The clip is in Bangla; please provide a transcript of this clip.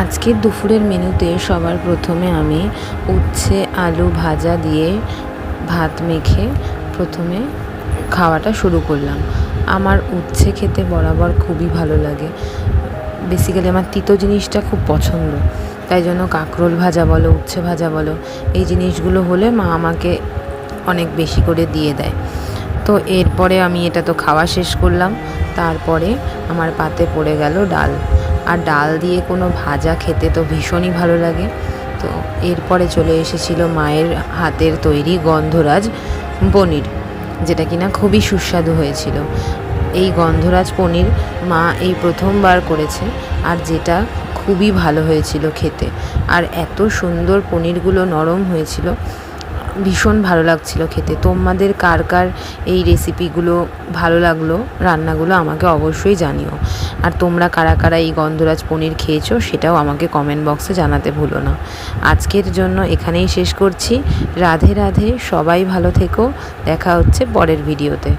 আজকের দুপুরের মেনুতে সবার প্রথমে আমি উচ্ছে আলু ভাজা দিয়ে ভাত মেখে প্রথমে খাওয়াটা শুরু করলাম। আমার উচ্ছে খেতে বরাবর খুবই ভালো লাগে। বেসিক্যালি আমার তিতো জিনিসটা খুব পছন্দ, তাই জন্য কাঁকরোল ভাজা বলো, উচ্ছে ভাজা বলো, এই জিনিসগুলো হলে মা আমাকে অনেক বেশি করে দিয়ে দেয়। তো এরপরে আমি এটা তো খাওয়া শেষ করলাম, তারপরে আমার পাতে পড়ে গেল ডাল। আর ডাল দিয়ে কোনো ভাজা খেতে তো ভীষণই ভালো লাগে। তো এরপরে চলে এসেছিল মায়ের হাতের তৈরি গন্ধরাজ পনির, যেটা কিনা খুবই সুস্বাদু হয়েছিল। এই গন্ধরাজ পনির মা এই প্রথমবার করেছে, আর যেটা খুবই ভালো হয়েছিল খেতে। আর এত সুন্দর পনিরগুলো নরম হয়েছিল, ভীষণ ভালো লাগছিল খেতে। তোমাদের কার কার এই রেসিপিগুলো ভালো লাগলো, রান্নাগুলো আমাকে অবশ্যই জানিও। আর তোমরা কারা কারা এই গন্ধরাজ পনির খেয়েছো সেটাও আমাকে কমেন্ট বক্সে জানাতে ভুলো না। আজকের জন্য এখানেই শেষ করছি। রাধে রাধে, সবাই ভালো থেকো। দেখা হচ্ছে পরের ভিডিওতে।